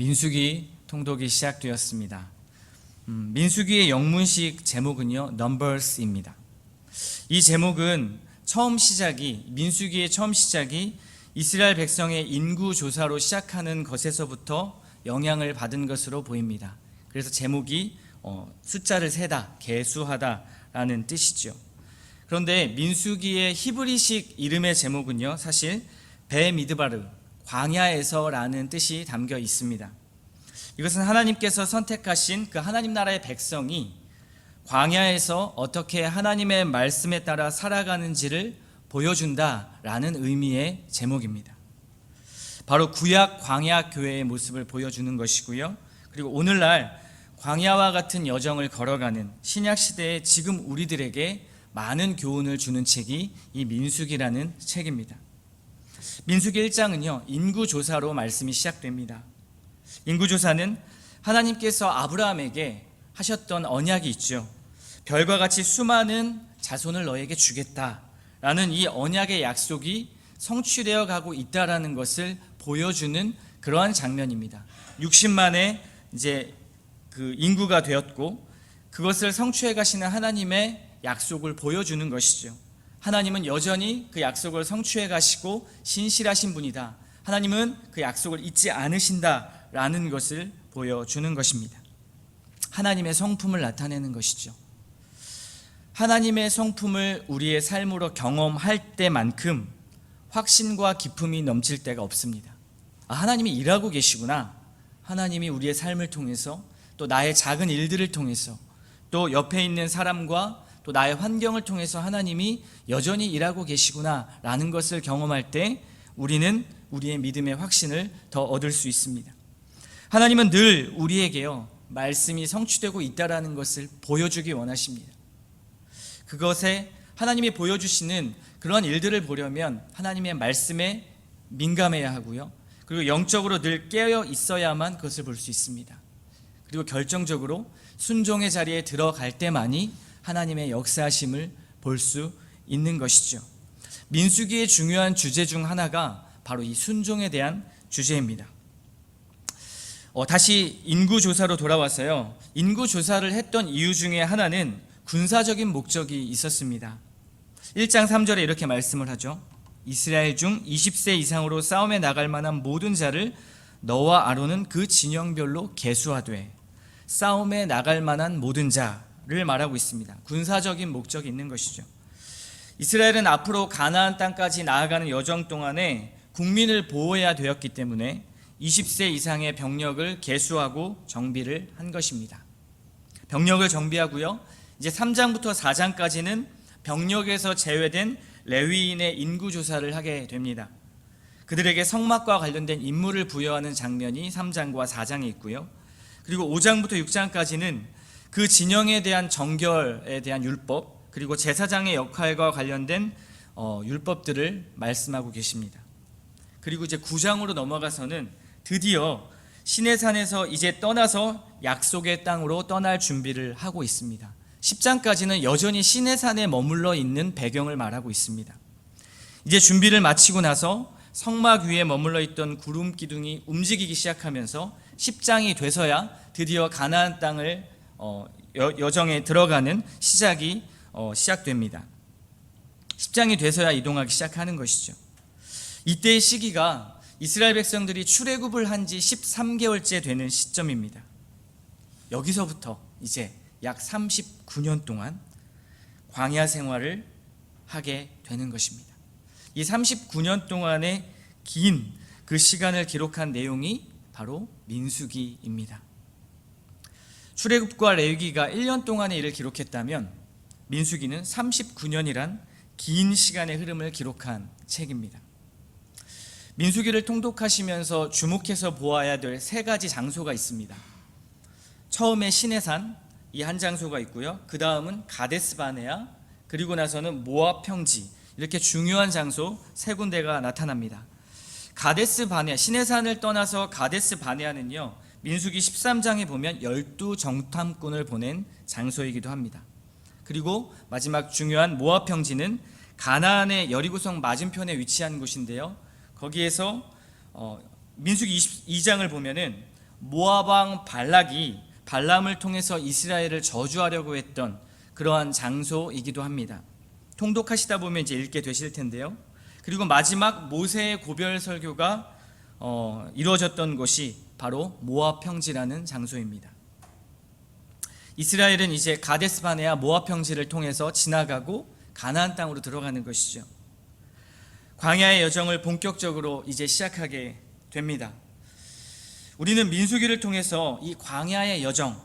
민수기 통독이 시작되었습니다. 민수기의 영문식 제목은요, Numbers입니다. 이 제목은 민수기의 처음 시작이 이스라엘 백성의 인구 조사로 시작하는 것에서부터 영향을 받은 것으로 보입니다. 그래서 제목이 숫자를 세다, 계수하다라는 뜻이죠. 그런데 민수기의 히브리식 이름의 제목은요, 사실 베미드바르, 광야에서라는 뜻이 담겨 있습니다. 이것은 하나님께서 선택하신 그 하나님 나라의 백성이 광야에서 어떻게 하나님의 말씀에 따라 살아가는지를 보여준다라는 의미의 제목입니다. 바로 구약 광야 교회의 모습을 보여주는 것이고요. 그리고 오늘날 광야와 같은 여정을 걸어가는 신약 시대의 지금 우리들에게 많은 교훈을 주는 책이 이 민수기라는 책입니다. 민수기 1장은요, 인구조사로 말씀이 시작됩니다. 인구조사는 하나님께서 아브라함에게 하셨던 언약이 있죠. 별과 같이 수많은 자손을 너에게 주겠다라는 이 언약의 약속이 성취되어 가고 있다라는 것을 보여주는 그러한 장면입니다. 60만의 이제 그 인구가 되었고 그것을 성취해 가시는 하나님의 약속을 보여주는 것이죠. 하나님은 여전히 그 약속을 성취해 가시고 신실하신 분이다. 하나님은 그 약속을 잊지 않으신다라는 것을 보여주는 것입니다. 하나님의 성품을 나타내는 것이죠. 하나님의 성품을 우리의 삶으로 경험할 때만큼 확신과 기쁨이 넘칠 때가 없습니다. 하나님이 일하고 계시구나. 하나님이 우리의 삶을 통해서 또 나의 작은 일들을 통해서 또 옆에 있는 사람과 또 나의 환경을 통해서 하나님이 여전히 일하고 계시구나 라는 것을 경험할 때 우리는 우리의 믿음의 확신을 더 얻을 수 있습니다. 하나님은 늘 우리에게요, 말씀이 성취되고 있다라는 것을 보여주기 원하십니다. 그것에 하나님이 보여주시는 그런 일들을 보려면 하나님의 말씀에 민감해야 하고요, 그리고 영적으로 늘 깨어 있어야만 그것을 볼 수 있습니다. 그리고 결정적으로 순종의 자리에 들어갈 때만이 하나님의 역사하심을 볼 수 있는 것이죠. 민수기의 중요한 주제 중 하나가 바로 이 순종에 대한 주제입니다. 다시 인구조사로 돌아와서요, 인구조사를 했던 이유 중에 하나는 군사적인 목적이 있었습니다. 1장 3절에 이렇게 말씀을 하죠. 이스라엘 중 20세 이상으로 싸움에 나갈 만한 모든 자를 너와 아론은 그 진영별로 계수하되, 싸움에 나갈 만한 모든 자를 말하고 있습니다. 군사적인 목적이 있는 것이죠. 이스라엘은 앞으로 가나안 땅까지 나아가는 여정 동안에 국민을 보호해야 되었기 때문에 20세 이상의 병력을 계수하고 정비를 한 것입니다. 병력을 정비하고요, 이제 3장부터 4장까지는 병력에서 제외된 레위인의 인구조사를 하게 됩니다. 그들에게 성막과 관련된 임무를 부여하는 장면이 3장과 4장에 있고요. 그리고 5장부터 6장까지는 그 진영에 대한 정결에 대한 율법, 그리고 제사장의 역할과 관련된 율법들을 말씀하고 계십니다. 그리고 이제 9장으로 넘어가서는 드디어 시내산에서 이제 떠나서 약속의 땅으로 떠날 준비를 하고 있습니다. 10장까지는 여전히 시내산에 머물러 있는 배경을 말하고 있습니다. 이제 준비를 마치고 나서 성막 위에 머물러 있던 구름 기둥이 움직이기 시작하면서 10장이 돼서야 드디어 가나안 땅을 여정에 들어가는 시작이 시작됩니다. 10장이 돼서야 이동하기 시작하는 것이죠. 이때의 시기가 이스라엘 백성들이 출애굽을 한 지 13개월째 되는 시점입니다. 여기서부터 이제 약 39년 동안 광야 생활을 하게 되는 것입니다. 이 39년 동안의 긴 그 시간을 기록한 내용이 바로 민수기입니다. 출애굽과 레위기가 1년 동안의 일을 기록했다면 민수기는 39년이란 긴 시간의 흐름을 기록한 책입니다. 민수기를 통독하시면서 주목해서 보아야 될 세 가지 장소가 있습니다. 처음에 시내산, 이 한 장소가 있고요. 그 다음은 가데스 바네아, 그리고 나서는 모압 평지, 이렇게 중요한 장소 세 군데가 나타납니다. 가데스 바네아, 시내산을 떠나서 가데스 바네아는요, 민수기 13장에 보면 12정탐꾼을 보낸 장소이기도 합니다. 그리고 마지막 중요한 모압 평지는 가나안의 여리고성 맞은편에 위치한 곳인데요, 거기에서 민수기 22장을 보면은 모압 왕 발락이 발람을 통해서 이스라엘을 저주하려고 했던 그러한 장소이기도 합니다. 통독하시다 보면 이제 읽게 되실 텐데요. 그리고 마지막 모세의 고별 설교가 이루어졌던 곳이 바로 모압 평지라는 장소입니다. 이스라엘은 이제 가데스 바네아 모압 평지를 통해서 지나가고 가나안 땅으로 들어가는 것이죠. 광야의 여정을 본격적으로 이제 시작하게 됩니다. 우리는 민수기를 통해서 이 광야의 여정,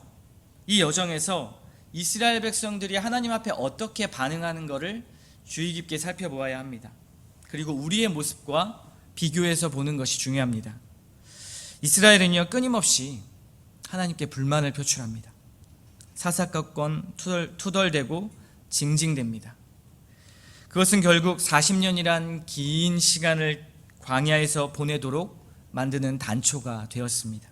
이 여정에서 이스라엘 백성들이 하나님 앞에 어떻게 반응하는 것을 주의 깊게 살펴보아야 합니다. 그리고 우리의 모습과 비교해서 보는 것이 중요합니다. 이스라엘은요, 끊임없이 하나님께 불만을 표출합니다. 사사건건 투덜대고 징징댑니다. 그것은 결국 40년이란 긴 시간을 광야에서 보내도록 만드는 단초가 되었습니다.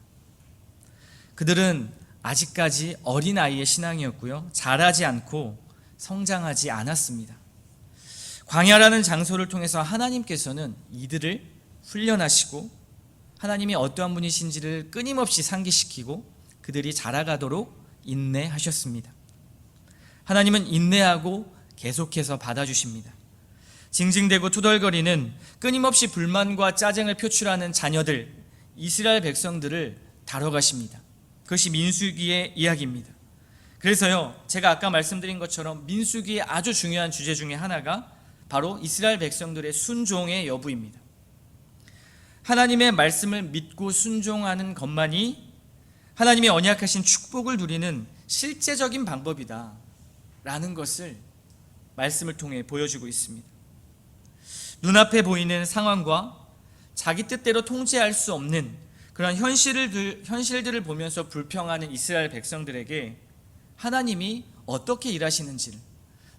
그들은 아직까지 어린아이의 신앙이었고요, 자라지 않고 성장하지 않았습니다. 광야라는 장소를 통해서 하나님께서는 이들을 훈련하시고 하나님이 어떠한 분이신지를 끊임없이 상기시키고 그들이 자라가도록 인내하셨습니다. 하나님은 인내하고 계속해서 받아주십니다. 징징대고 투덜거리는 끊임없이 불만과 짜증을 표출하는 자녀들, 이스라엘 백성들을 다뤄가십니다. 그것이 민수기의 이야기입니다. 그래서요, 제가 아까 말씀드린 것처럼 민수기의 아주 중요한 주제 중에 하나가 바로 이스라엘 백성들의 순종의 여부입니다. 하나님의 말씀을 믿고 순종하는 것만이 하나님의 언약하신 축복을 누리는 실제적인 방법이다 라는 것을 말씀을 통해 보여주고 있습니다. 눈앞에 보이는 상황과 자기 뜻대로 통제할 수 없는 그런 현실들을 보면서 불평하는 이스라엘 백성들에게 하나님이 어떻게 일하시는지를,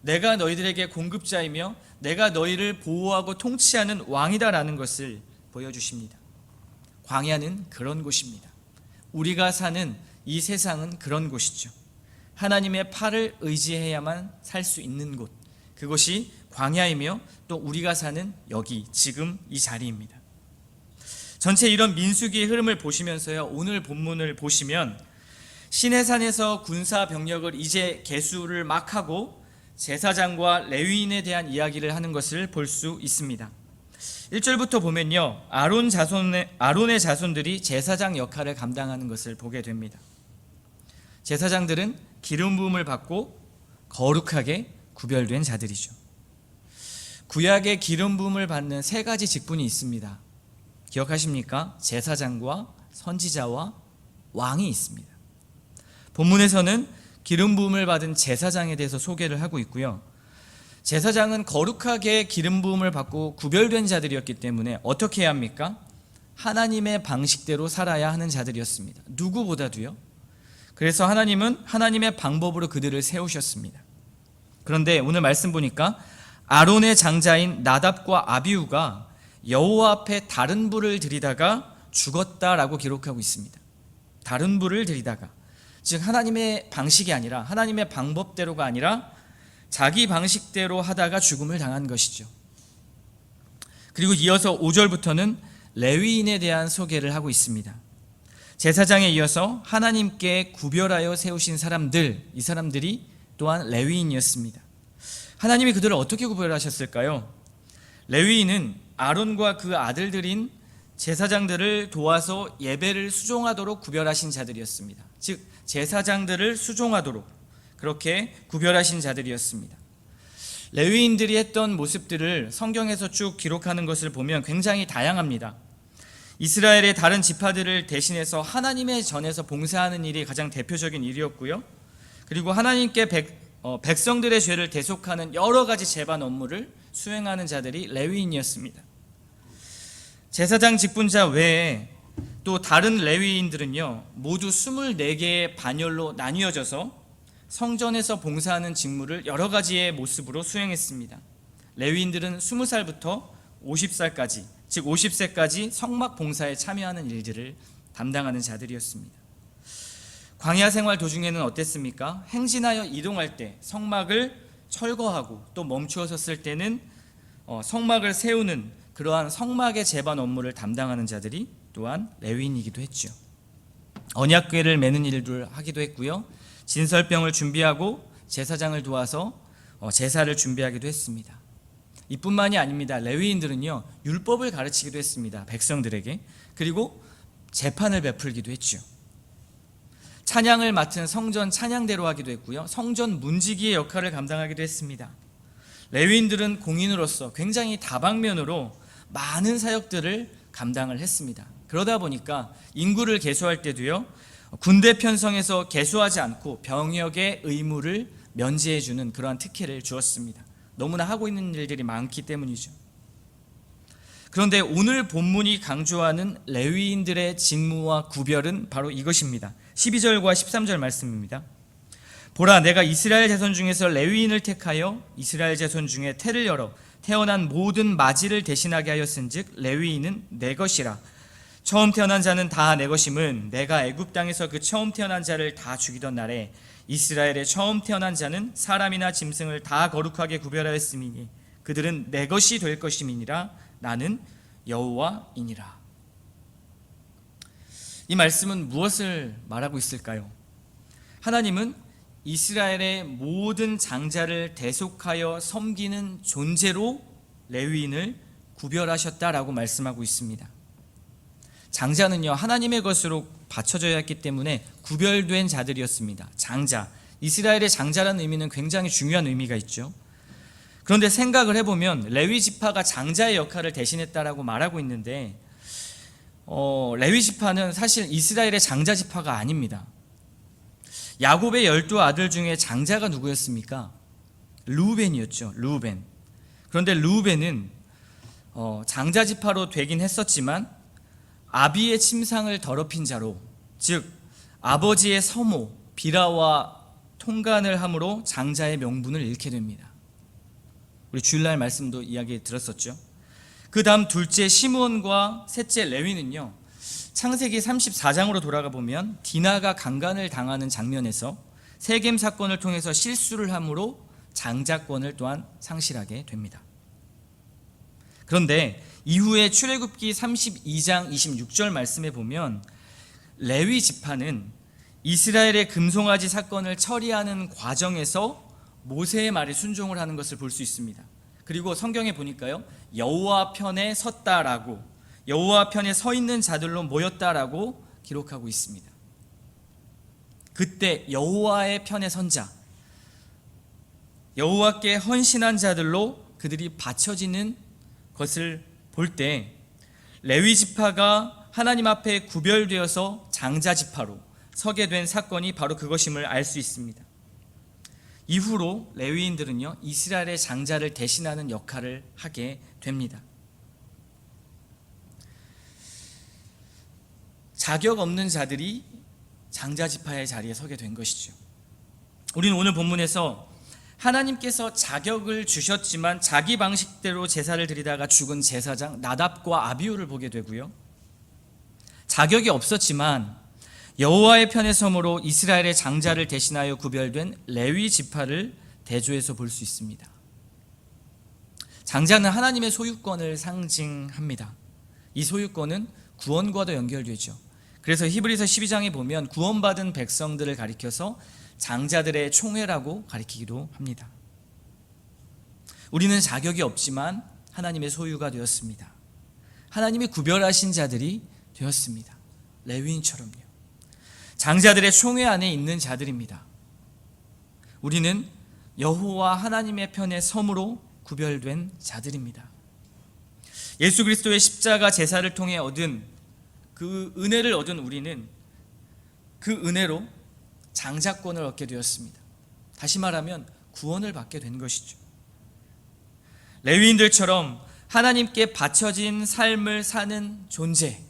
내가 너희들에게 공급자이며 내가 너희를 보호하고 통치하는 왕이다라는 것을 보여주십니다. 광야는 그런 곳입니다. 우리가 사는 이 세상은 그런 곳이죠. 하나님의 팔을 의지해야만 살 수 있는 곳, 그곳이 광야이며 또 우리가 사는 여기 지금 이 자리입니다. 전체 이런 민수기의 흐름을 보시면서요, 오늘 본문을 보시면 시내산에서 군사 병력을 이제 개수를 막 하고 제사장과 레위인에 대한 이야기를 하는 것을 볼 수 있습니다. 1절부터 보면요, 아론의 자손들이 제사장 역할을 감당하는 것을 보게 됩니다. 제사장들은 기름 부음을 받고 거룩하게 구별된 자들이죠. 구약의 기름 부음을 받는 세 가지 직분이 있습니다. 기억하십니까? 제사장과 선지자와 왕이 있습니다. 본문에서는 기름 부음을 받은 제사장에 대해서 소개를 하고 있고요. 제사장은 거룩하게 기름 부음을 받고 구별된 자들이었기 때문에 어떻게 해야 합니까? 하나님의 방식대로 살아야 하는 자들이었습니다. 누구보다도요. 그래서 하나님은 하나님의 방법으로 그들을 세우셨습니다. 그런데 오늘 말씀 보니까 아론의 장자인 나답과 아비후가 여호와 앞에 다른 불을 들이다가 죽었다라고 기록하고 있습니다. 다른 불을 들이다가, 즉 하나님의 방식이 아니라 하나님의 방법대로가 아니라 자기 방식대로 하다가 죽음을 당한 것이죠. 그리고 이어서 5절부터는 레위인에 대한 소개를 하고 있습니다. 제사장에 이어서 하나님께 구별하여 세우신 사람들, 이 사람들이 또한 레위인이었습니다. 하나님이 그들을 어떻게 구별하셨을까요? 레위인은 아론과 그 아들들인 제사장들을 도와서 예배를 수종하도록 구별하신 자들이었습니다. 즉 제사장들을 수종하도록 그렇게 구별하신 자들이었습니다. 레위인들이 했던 모습들을 성경에서 쭉 기록하는 것을 보면 굉장히 다양합니다. 이스라엘의 다른 지파들을 대신해서 하나님의 전에서 봉사하는 일이 가장 대표적인 일이었고요. 그리고 하나님께 백성들의 죄를 대속하는 여러 가지 제반 업무를 수행하는 자들이 레위인이었습니다. 제사장 직분자 외에 또 다른 레위인들은요, 모두 24개의 반열로 나뉘어져서 성전에서 봉사하는 직무를 여러 가지의 모습으로 수행했습니다. 레위인들은 20살부터 50살까지, 즉 50세까지 성막 봉사에 참여하는 일들을 담당하는 자들이었습니다. 광야 생활 도중에는 어땠습니까? 행진하여 이동할 때 성막을 철거하고 또 멈추어 섰을 때는 성막을 세우는 그러한 성막의 제반 업무를 담당하는 자들이 또한 레위인이기도 했죠. 언약궤를 매는 일을 하기도 했고요. 진설병을 준비하고 제사장을 도와서 제사를 준비하기도 했습니다. 이뿐만이 아닙니다. 레위인들은요, 율법을 가르치기도 했습니다. 백성들에게. 그리고 재판을 베풀기도 했죠. 찬양을 맡은 성전 찬양대로 하기도 했고요. 성전 문지기의 역할을 감당하기도 했습니다. 레위인들은 공인으로서 굉장히 다방면으로 많은 사역들을 감당을 했습니다. 그러다 보니까 인구를 계수할 때도요, 군대 편성에서 계수하지 않고 병역의 의무를 면제해주는 그러한 특혜를 주었습니다. 너무나 하고 있는 일들이 많기 때문이죠. 그런데 오늘 본문이 강조하는 레위인들의 직무와 구별은 바로 이것입니다. 12절과 13절 말씀입니다. 보라, 내가 이스라엘 자손 중에서 레위인을 택하여 이스라엘 자손 중에 태를 열어 태어난 모든 맞이를 대신하게 하였은즉 레위인은 내 것이라. 처음 태어난 자는 다 내 것임은 내가 애굽 땅에서 그 처음 태어난 자를 다 죽이던 날에 이스라엘의 처음 태어난 자는 사람이나 짐승을 다 거룩하게 구별하였음이니 그들은 내 것이 될 것임이니라. 나는 여호와이니라. 이 말씀은 무엇을 말하고 있을까요? 하나님은 이스라엘의 모든 장자를 대속하여 섬기는 존재로 레위인을 구별하셨다라고 말씀하고 있습니다. 장자는요, 하나님의 것으로 바쳐져야 했기 때문에 구별된 자들이었습니다. 장자, 이스라엘의 장자라는 의미는 굉장히 중요한 의미가 있죠. 그런데 생각을 해보면 레위 지파가 장자의 역할을 대신했다라고 말하고 있는데 레위 지파는 사실 이스라엘의 장자 지파가 아닙니다. 야곱의 12 아들 중에 장자가 누구였습니까? 르우벤이었죠. 르우벤. 그런데 르우벤은 장자 지파로 되긴 했었지만 아비의 침상을 더럽힌 자로, 즉 아버지의 서모 비라와 통간을 함으로 장자의 명분을 잃게 됩니다. 우리 주일날 말씀도 이야기 들었었죠. 그 다음 둘째 시므온과 셋째 레위는요, 창세기 34장으로 돌아가 보면 디나가 강간을 당하는 장면에서 세겜 사건을 통해서 실수를 함으로 장자권을 또한 상실하게 됩니다. 그런데 이후에 출애굽기 32장 26절 말씀에 보면 레위 지파는 이스라엘의 금송아지 사건을 처리하는 과정에서 모세의 말에 순종을 하는 것을 볼 수 있습니다. 그리고 성경에 보니까요, 여호와 편에 섰다라고, 여호와 편에 서 있는 자들로 모였다라고 기록하고 있습니다. 그때 여호와의 편에 선 자, 여호와께 헌신한 자들로 그들이 바쳐지는 것을 볼 때 레위 지파가 하나님 앞에 구별되어서 장자 지파로 서게 된 사건이 바로 그것임을 알 수 있습니다. 이후로 레위인들은요, 이스라엘의 장자를 대신하는 역할을 하게 됩니다. 자격 없는 자들이 장자 지파의 자리에 서게 된 것이죠. 우리는 오늘 본문에서 하나님께서 자격을 주셨지만 자기 방식대로 제사를 드리다가 죽은 제사장 나답과 아비후를 보게 되고요, 자격이 없었지만 여호와의 편에 섬으로 이스라엘의 장자를 대신하여 구별된 레위 지파를 대조해서 볼 수 있습니다. 장자는 하나님의 소유권을 상징합니다. 이 소유권은 구원과도 연결되죠. 그래서 히브리서 12장에 보면 구원받은 백성들을 가리켜서 장자들의 총회라고 가리키기도 합니다. 우리는 자격이 없지만 하나님의 소유가 되었습니다. 하나님이 구별하신 자들이 되었습니다. 레위인처럼요. 장자들의 총회 안에 있는 자들입니다. 우리는 여호와 하나님의 편에 섬으로 구별된 자들입니다. 예수 그리스도의 십자가 제사를 통해 얻은 그 은혜를 얻은 우리는 그 은혜로 장자권을 얻게 되었습니다. 다시 말하면 구원을 받게 된 것이죠. 레위인들처럼 하나님께 바쳐진 삶을 사는 존재,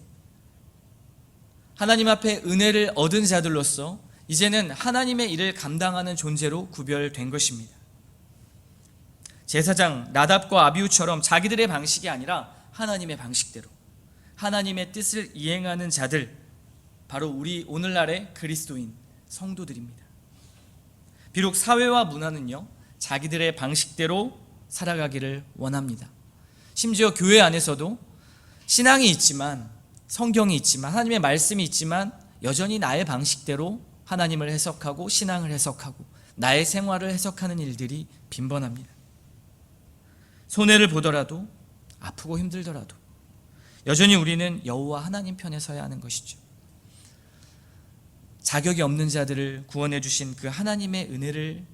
하나님 앞에 은혜를 얻은 자들로서 이제는 하나님의 일을 감당하는 존재로 구별된 것입니다. 제사장 나답과 아비후처럼 자기들의 방식이 아니라 하나님의 방식대로 하나님의 뜻을 이행하는 자들, 바로 우리 오늘날의 그리스도인 성도들입니다. 비록 사회와 문화는요, 자기들의 방식대로 살아가기를 원합니다. 심지어 교회 안에서도 신앙이 있지만, 성경이 있지만, 하나님의 말씀이 있지만 여전히 나의 방식대로 하나님을 해석하고 신앙을 해석하고 나의 생활을 해석하는 일들이 빈번합니다. 손해를 보더라도 아프고 힘들더라도 여전히 우리는 여호와 하나님 편에 서야 하는 것이죠. 자격이 없는 자들을 구원해 주신 그 하나님의 은혜를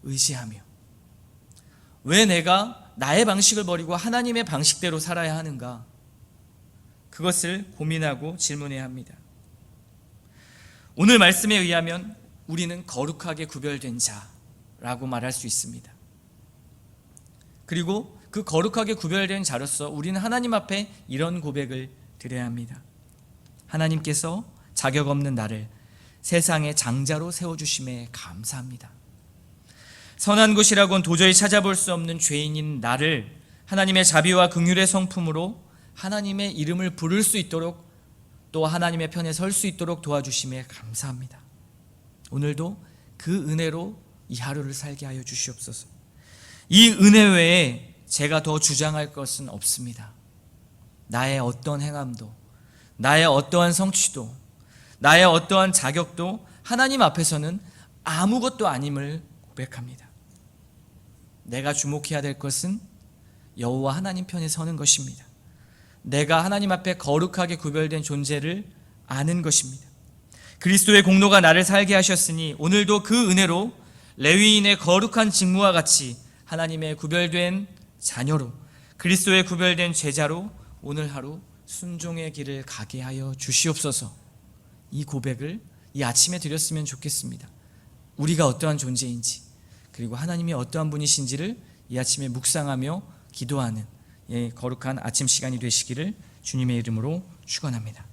의지하며 왜 내가 나의 방식을 버리고 하나님의 방식대로 살아야 하는가? 그것을 고민하고 질문해야 합니다. 오늘 말씀에 의하면 우리는 거룩하게 구별된 자라고 말할 수 있습니다. 그리고 그 거룩하게 구별된 자로서 우리는 하나님 앞에 이런 고백을 드려야 합니다. 하나님께서 자격 없는 나를 세상의 장자로 세워주심에 감사합니다. 선한 것이라고는 도저히 찾아볼 수 없는 죄인인 나를 하나님의 자비와 긍휼의 성품으로 하나님의 이름을 부를 수 있도록 또 하나님의 편에 설 수 있도록 도와주심에 감사합니다. 오늘도 그 은혜로 이 하루를 살게 하여 주시옵소서. 이 은혜 외에 제가 더 주장할 것은 없습니다. 나의 어떠한 행함도, 나의 어떠한 성취도, 나의 어떠한 자격도 하나님 앞에서는 아무것도 아님을 고백합니다. 내가 주목해야 될 것은 여호와 하나님 편에 서는 것입니다. 내가 하나님 앞에 거룩하게 구별된 존재를 아는 것입니다. 그리스도의 공로가 나를 살게 하셨으니 오늘도 그 은혜로 레위인의 거룩한 직무와 같이 하나님의 구별된 자녀로 그리스도의 구별된 제자로 오늘 하루 순종의 길을 가게 하여 주시옵소서. 이 고백을 이 아침에 드렸으면 좋겠습니다. 우리가 어떠한 존재인지 그리고 하나님이 어떠한 분이신지를 이 아침에 묵상하며 기도하는 거룩한 아침 시간이 되시기를 주님의 이름으로 축원합니다.